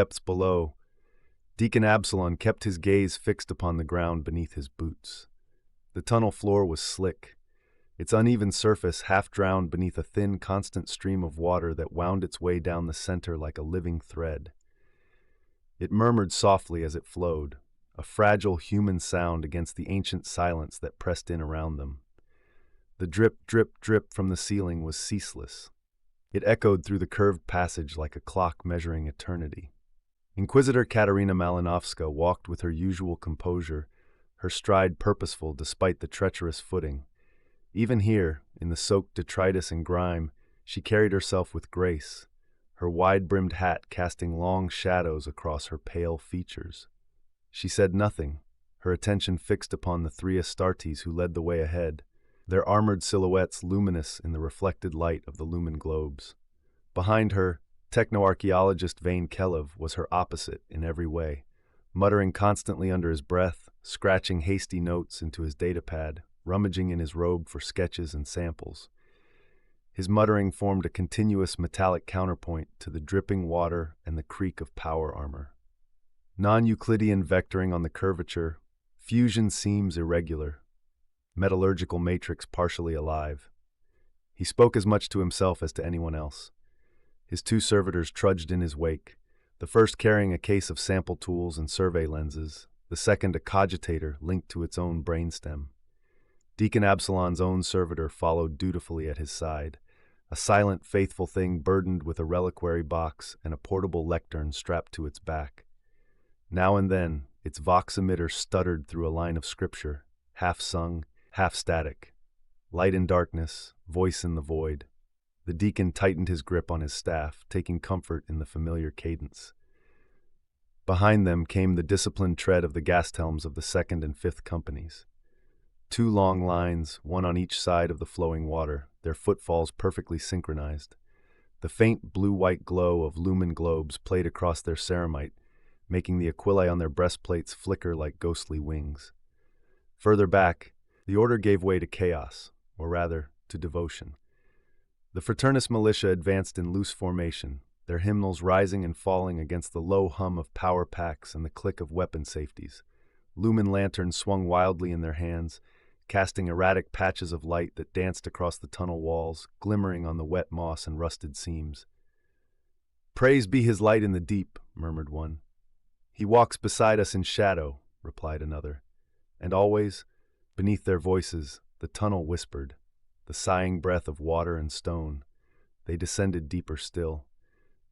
depths below, Deacon Absalom kept his gaze fixed upon the ground beneath his boots. The tunnel floor was slick, its uneven surface half drowned beneath a thin, constant stream of water that wound its way down the center like a living thread. It murmured softly as it flowed, a fragile human sound against the ancient silence that pressed in around them. The drip, drip, drip from the ceiling was ceaseless. It echoed through the curved passage like a clock measuring eternity. Inquisitor Katerina Malinovska walked with her usual composure, her stride purposeful despite the treacherous footing. Even here, in the soaked detritus and grime, she carried herself with grace, her wide-brimmed hat casting long shadows across her pale features. She said nothing, her attention fixed upon the three Astartes who led the way ahead, their armored silhouettes luminous in the reflected light of the lumen globes. Behind her, techno-archaeologist Vane Kelev was her opposite in every way, muttering constantly under his breath, scratching hasty notes into his datapad, rummaging in his robe for sketches and samples. His muttering formed a continuous metallic counterpoint to the dripping water and the creak of power armor. Non-Euclidean vectoring on the curvature, fusion seams irregular, metallurgical matrix partially alive. He spoke as much to himself as to anyone else. His two servitors trudged in his wake, the first carrying a case of sample tools and survey lenses, the second a cogitator linked to its own brainstem. Deacon Absalom's own servitor followed dutifully at his side, a silent, faithful thing burdened with a reliquary box and a portable lectern strapped to its back. Now and then, its vox emitter stuttered through a line of scripture, half-sung, half-static. Light in darkness, voice in the void. The deacon tightened his grip on his staff, taking comfort in the familiar cadence. Behind them came the disciplined tread of the Gasthelms of the 2nd and 5th companies. Two long lines, one on each side of the flowing water, their footfalls perfectly synchronized. The faint blue-white glow of lumen globes played across their ceramite, making the aquilae on their breastplates flicker like ghostly wings. Further back, the order gave way to chaos, or rather, to devotion. The Fraternus militia advanced in loose formation, their hymnals rising and falling against the low hum of power packs and the click of weapon safeties. Lumen lanterns swung wildly in their hands, casting erratic patches of light that danced across the tunnel walls, glimmering on the wet moss and rusted seams. "Praise be his light in the deep," murmured one. "He walks beside us in shadow," replied another. And always, beneath their voices, the tunnel whispered, the sighing breath of water and stone. They descended deeper still.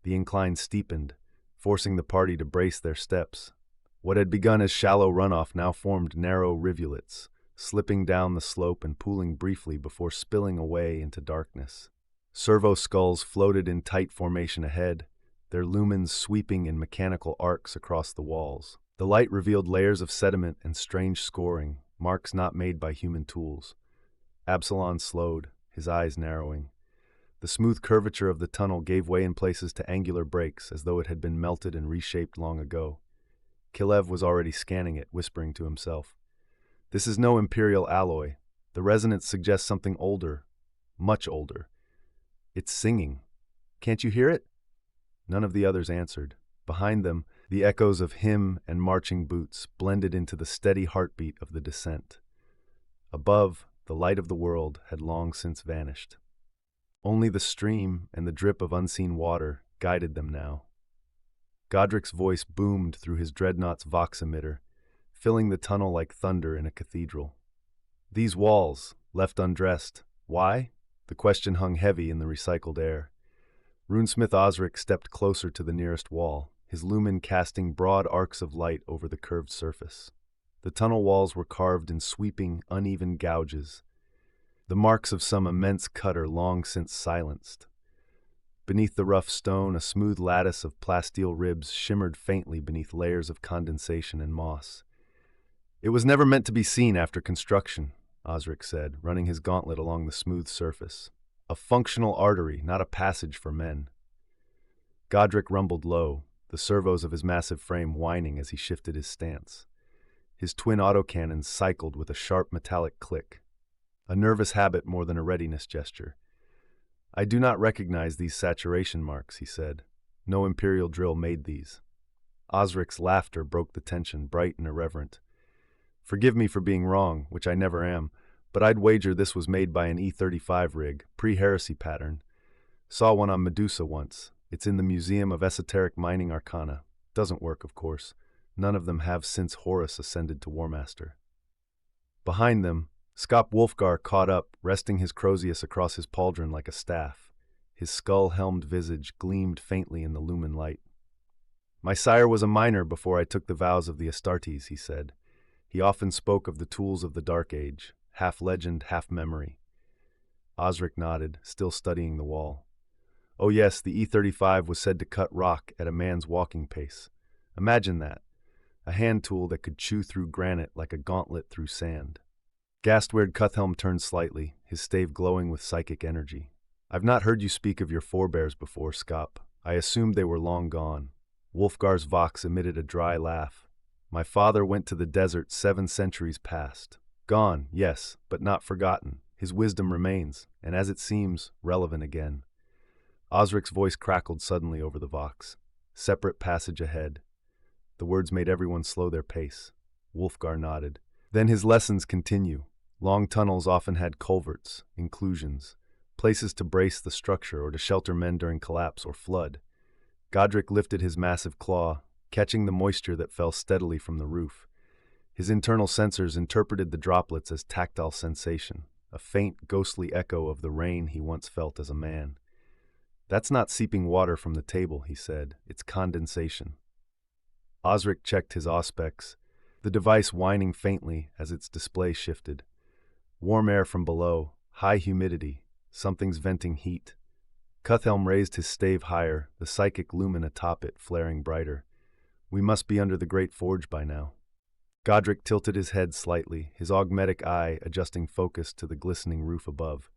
The incline steepened, forcing the party to brace their steps. What had begun as shallow runoff now formed narrow rivulets, slipping down the slope and pooling briefly before spilling away into darkness. Servo skulls floated in tight formation ahead, their lumens sweeping in mechanical arcs across the walls. The light revealed layers of sediment and strange scoring, marks not made by human tools. Absalom slowed, his eyes narrowing. The smooth curvature of the tunnel gave way in places to angular breaks, as though it had been melted and reshaped long ago. Kelev was already scanning it, whispering to himself. "This is no imperial alloy. The resonance suggests something older, much older. It's singing. Can't you hear it?" None of the others answered. Behind them, the echoes of hymn and marching boots blended into the steady heartbeat of the descent. Above, the light of the world had long since vanished. Only the stream and the drip of unseen water guided them now. Godric's voice boomed through his dreadnought's vox emitter, filling the tunnel like thunder in a cathedral. These walls, left undressed, why? The question hung heavy in the recycled air. Runesmith Osric stepped closer to the nearest wall, his lumen casting broad arcs of light over the curved surface. The tunnel walls were carved in sweeping, uneven gouges, the marks of some immense cutter long since silenced. Beneath the rough stone, a smooth lattice of plasteel ribs shimmered faintly beneath layers of condensation and moss. "It was never meant to be seen after construction," Osric said, running his gauntlet along the smooth surface. "A functional artery, not a passage for men." Godric rumbled low, the servos of his massive frame whining as he shifted his stance. His twin autocannons cycled with a sharp metallic click. A nervous habit more than a readiness gesture. "I do not recognize these saturation marks," he said. "No imperial drill made these." Osric's laughter broke the tension, bright and irreverent. "Forgive me for being wrong, which I never am, but I'd wager this was made by an E-35 rig, pre-heresy pattern. Saw one on Medusa once. It's in the Museum of Esoteric Mining Arcana. Doesn't work, of course. None of them have since Horus ascended to War Master." Behind them, Skop Wulfgar caught up, resting his Crozius across his pauldron like a staff. His skull-helmed visage gleamed faintly in the lumen light. "My sire was a miner before I took the vows of the Astartes," he said. He often spoke of the tools of the Dark Age, half legend, half memory. Osric nodded, still studying the wall. "Oh yes, the E-35 was said to cut rock at a man's walking pace. Imagine that. A hand tool that could chew through granite like a gauntlet through sand." Gastward Cuthelm turned slightly, his stave glowing with psychic energy. "I've not heard you speak of your forebears before, Skop. I assumed they were long gone." Wulfgar's vox emitted a dry laugh. "My father went to the desert 7 centuries past. Gone, yes, but not forgotten. His wisdom remains, and as it seems, relevant again." Osric's voice crackled suddenly over the vox. "Separate passage ahead." The words made everyone slow their pace. Wulfgar nodded. "Then his lessons continue. Long tunnels often had culverts, inclusions, places to brace the structure or to shelter men during collapse or flood. Godric lifted his massive claw, catching the moisture that fell steadily from the roof. His internal sensors interpreted the droplets as tactile sensation, a faint, ghostly echo of the rain he once felt as a man. "That's not seeping water from the table," he said. "It's condensation." Osric checked his auspex, the device whining faintly as its display shifted. Warm air from below, high humidity, something's venting heat. Cuthelm raised his stave higher, the psychic lumen atop it flaring brighter. "We must be under the great forge by now." Godric tilted his head slightly, his augmetic eye adjusting focus to the glistening roof above.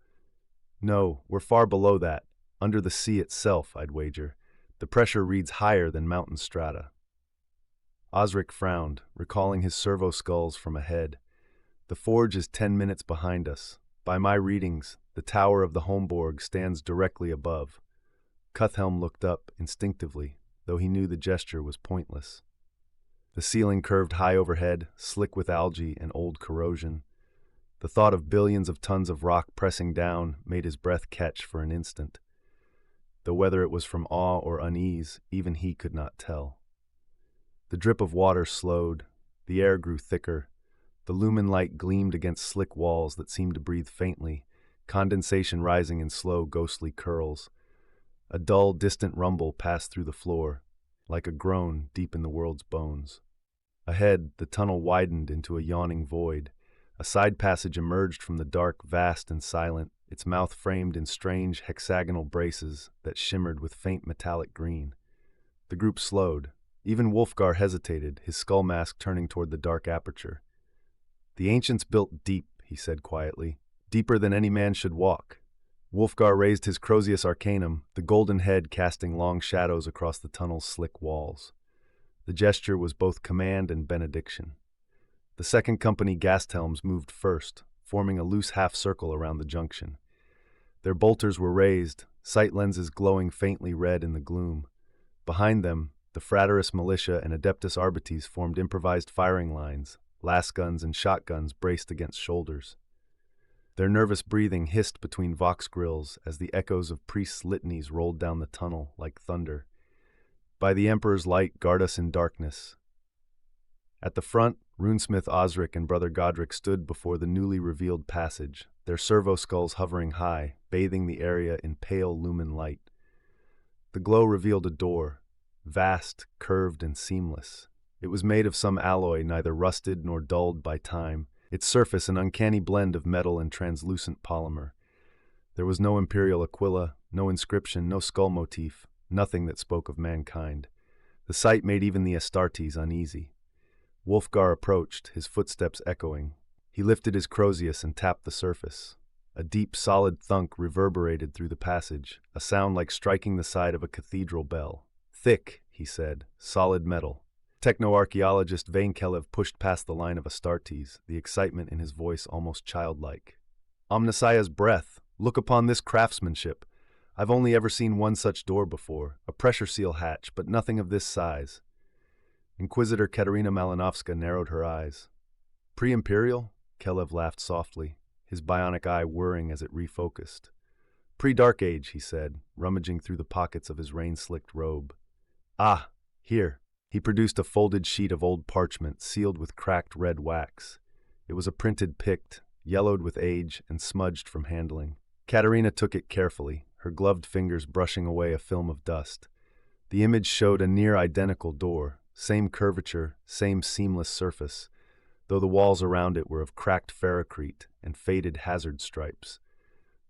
"No, we're far below that. Under the sea itself, I'd wager. The pressure reads higher than mountain strata." Osric frowned, recalling his servo skulls from ahead. "The forge is 10 minutes behind us. By my readings, the tower of the Homborg stands directly above." Cuthelm looked up instinctively, though he knew the gesture was pointless. The ceiling curved high overhead, slick with algae and old corrosion. The thought of billions of tons of rock pressing down made his breath catch for an instant. Though whether it was from awe or unease, even he could not tell. The drip of water slowed, the air grew thicker, the lumen light gleamed against slick walls that seemed to breathe faintly, condensation rising in slow, ghostly curls. A dull, distant rumble passed through the floor, like a groan deep in the world's bones. Ahead, the tunnel widened into a yawning void. A side passage emerged from the dark, vast and silent, its mouth framed in strange hexagonal braces that shimmered with faint metallic green. The group slowed. Even Wulfgar hesitated, his skull mask turning toward the dark aperture. "The ancients built deep," he said quietly, "deeper than any man should walk." Wulfgar raised his Crozius Arcanum, the golden head casting long shadows across the tunnel's slick walls. The gesture was both command and benediction. The second company Gasthelms moved first, forming a loose half-circle around the junction. Their bolters were raised, sight lenses glowing faintly red in the gloom. Behind them, the Fraterus Militia and Adeptus Arbites formed improvised firing lines, lasguns and shotguns braced against shoulders. Their nervous breathing hissed between vox grills as the echoes of priests' litanies rolled down the tunnel like thunder. "By the Emperor's light, guard us in darkness." At the front, runesmith Osric and Brother Godric stood before the newly revealed passage, their servo skulls hovering high, bathing the area in pale lumen light. The glow revealed a door, vast, curved, and seamless. It was made of some alloy neither rusted nor dulled by time, its surface an uncanny blend of metal and translucent polymer. There was no imperial aquila, no inscription, no skull motif, nothing that spoke of mankind. The sight made even the Astartes uneasy. Wulfgar approached, his footsteps echoing. He lifted his Crozius and tapped the surface. A deep, solid thunk reverberated through the passage, a sound like striking the side of a cathedral bell. "Thick," he said, "solid metal." Techno-archaeologist Vainkelev pushed past the line of Astartes, the excitement in his voice almost childlike. "Omnissiah's breath! Look upon this craftsmanship! I've only ever seen one such door before, a pressure seal hatch, but nothing of this size." Inquisitor Katerina Malinovska narrowed her eyes. Pre-Imperial? Kelev laughed softly, his bionic eye whirring as it refocused. Pre-Dark Age, he said, rummaging through the pockets of his rain-slicked robe. Ah, here. He produced a folded sheet of old parchment sealed with cracked red wax. It was a printed Pict, yellowed with age and smudged from handling. Katerina took it carefully, her gloved fingers brushing away a film of dust. The image showed a near-identical door, same curvature, same seamless surface, though the walls around it were of cracked ferrocrete and faded hazard stripes.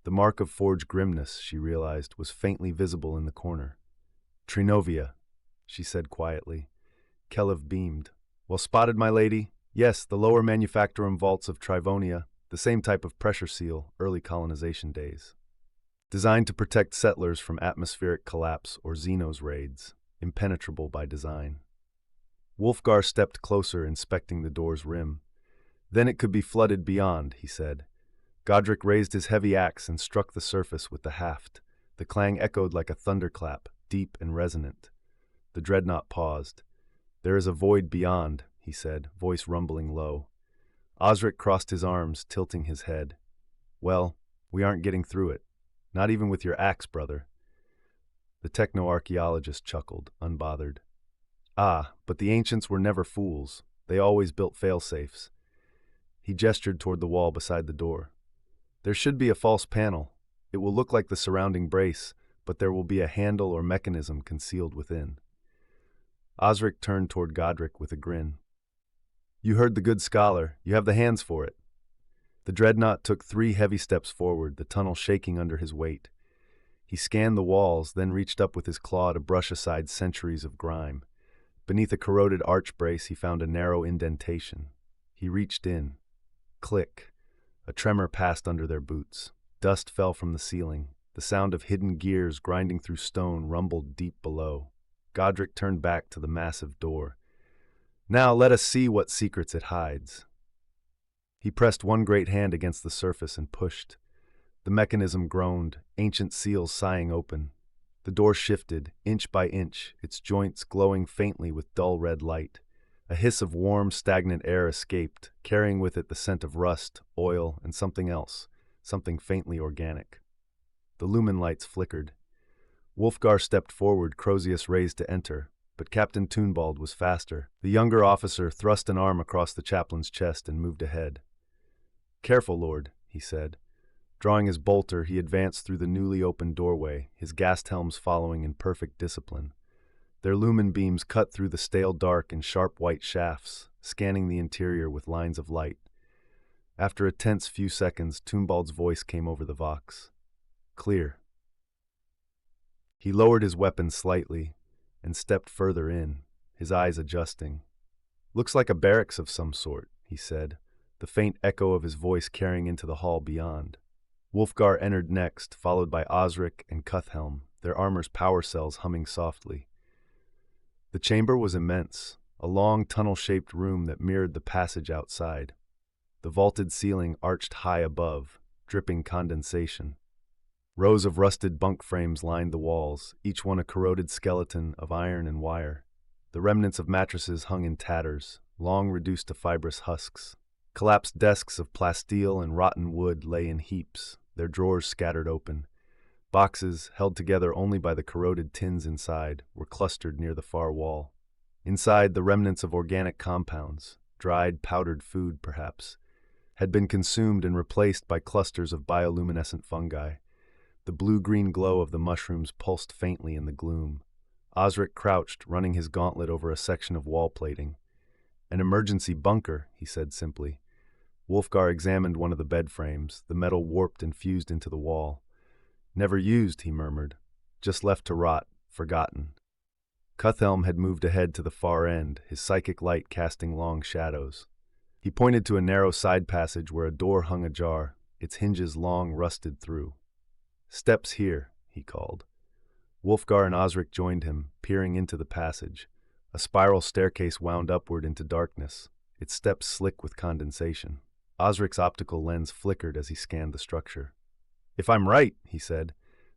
The mark of forged grimness, she realized, was faintly visible in the corner. Trinovia, she said quietly. Kelev beamed. Well spotted, my lady. Yes, the lower manufactorum vaults of Trivonia, the same type of pressure seal, early colonization days. Designed to protect settlers from atmospheric collapse or Xenos raids, impenetrable by design. Wolfgar stepped closer, inspecting the door's rim. Then it could be flooded beyond, he said. Godric raised his heavy axe and struck the surface with the haft. The clang echoed like a thunderclap, deep and resonant. The dreadnought paused. There is a void beyond, he said, voice rumbling low. Osric crossed his arms, tilting his head. Well, we aren't getting through it. Not even with your axe, brother. The techno-archaeologist chuckled, unbothered. Ah, but the ancients were never fools. They always built fail-safes. He gestured toward the wall beside the door. There should be a false panel. It will look like the surrounding brace, but there will be a handle or mechanism concealed within. Osric turned toward Godric with a grin. You heard the good scholar. You have the hands for it. The dreadnought took 3 heavy steps forward, the tunnel shaking under his weight. He scanned the walls, then reached up with his claw to brush aside centuries of grime. Beneath a corroded arch brace, he found a narrow indentation. He reached in. Click. A tremor passed under their boots. Dust fell from the ceiling. The sound of hidden gears grinding through stone rumbled deep below. Godric turned back to the massive door. Now let us see what secrets it hides. He pressed one great hand against the surface and pushed. The mechanism groaned, ancient seals sighing open. The door shifted, inch by inch, its joints glowing faintly with dull red light. A hiss of warm, stagnant air escaped, carrying with it the scent of rust, oil, and something else, something faintly organic. The lumen lights flickered. Wolfgar stepped forward, Crozius raised to enter, but Captain Toonbald was faster. The younger officer thrust an arm across the chaplain's chest and moved ahead. Careful, Lord, he said. Drawing his bolter, he advanced through the newly opened doorway, his gassed helms following in perfect discipline. Their lumen beams cut through the stale dark in sharp white shafts, scanning the interior with lines of light. After a tense few seconds, Toonbald's voice came over the vox. Clear. He lowered his weapon slightly and stepped further in, his eyes adjusting. Looks like a barracks of some sort, he said, the faint echo of his voice carrying into the hall beyond. Wolfgar entered next, followed by Osric and Cuthhelm, their armor's power cells humming softly. The chamber was immense, a long tunnel-shaped room that mirrored the passage outside. The vaulted ceiling arched high above, dripping condensation. Rows of rusted bunk frames lined the walls, each one a corroded skeleton of iron and wire. The remnants of mattresses hung in tatters, long reduced to fibrous husks. Collapsed desks of plasteel and rotten wood lay in heaps, their drawers scattered open. Boxes, held together only by the corroded tins inside, were clustered near the far wall. Inside, the remnants of organic compounds, dried, powdered food perhaps, had been consumed and replaced by clusters of bioluminescent fungi. The blue-green glow of the mushrooms pulsed faintly in the gloom. Osric crouched, running his gauntlet over a section of wall plating. An emergency bunker, he said simply. Wolfgar examined one of the bed frames, the metal warped and fused into the wall. Never used, he murmured. Just left to rot, forgotten. Cuthhelm had moved ahead to the far end, his psychic light casting long shadows. He pointed to a narrow side passage where a door hung ajar, its hinges long rusted through. Steps here, he called. Wolfgar and Osric joined him, peering into the passage. A spiral staircase wound upward into darkness, its steps slick with condensation. Osric's optical lens flickered as he scanned the structure. If I'm right, he said,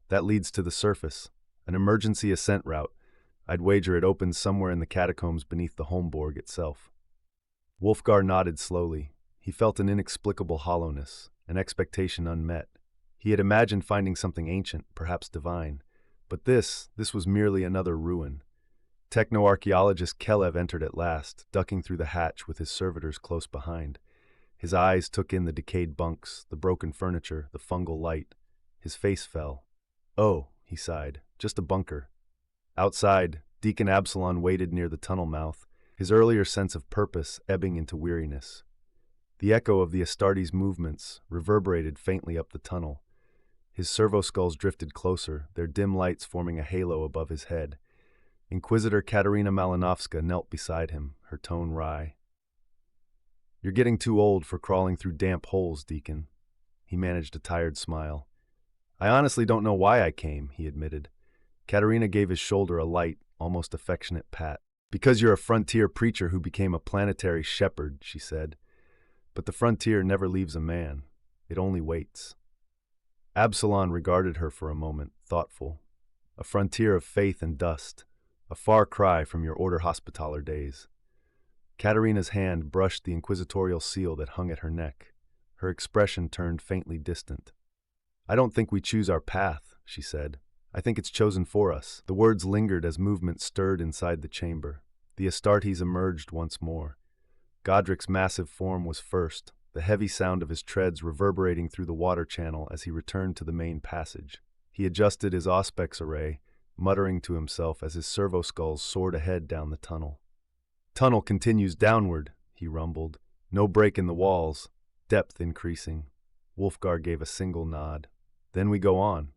that leads to the surface, an emergency ascent route, I'd wager it opens somewhere in the catacombs beneath the Holmborg itself. Wolfgar nodded slowly. He felt an inexplicable hollowness, an expectation unmet. He had imagined finding something ancient, perhaps divine. But this was merely another ruin. Techno-archaeologist Kelev entered at last, ducking through the hatch with his servitors close behind. His eyes took in the decayed bunks, the broken furniture, the fungal light. His face fell. "Oh," he sighed, "just a bunker." Outside, Deacon Absalon waited near the tunnel mouth, his earlier sense of purpose ebbing into weariness. The echo of the Astartes' movements reverberated faintly up the tunnel. His servo-skulls drifted closer, their dim lights forming a halo above his head. Inquisitor Katerina Malinovska knelt beside him, her tone wry. "You're getting too old for crawling through damp holes, Deacon." He managed a tired smile. "I honestly don't know why I came," he admitted. Katerina gave his shoulder a light, almost affectionate pat. "Because you're a frontier preacher who became a planetary shepherd," she said. "But the frontier never leaves a man. It only waits." Absalon regarded her for a moment, thoughtful. "A frontier of faith and dust, a far cry from your Order Hospitaller days." Katerina's hand brushed the inquisitorial seal that hung at her neck. Her expression turned faintly distant. "I don't think we choose our path," she said. "I think it's chosen for us." The words lingered as movement stirred inside the chamber. The Astartes emerged once more. Godric's massive form was first, the heavy sound of his treads reverberating through the water channel as he returned to the main passage. He adjusted his auspex array, muttering to himself as his servo-skulls soared ahead down the tunnel. "Tunnel continues downward," he rumbled. "No break in the walls, depth increasing." Wolfgar gave a single nod. "Then we go on."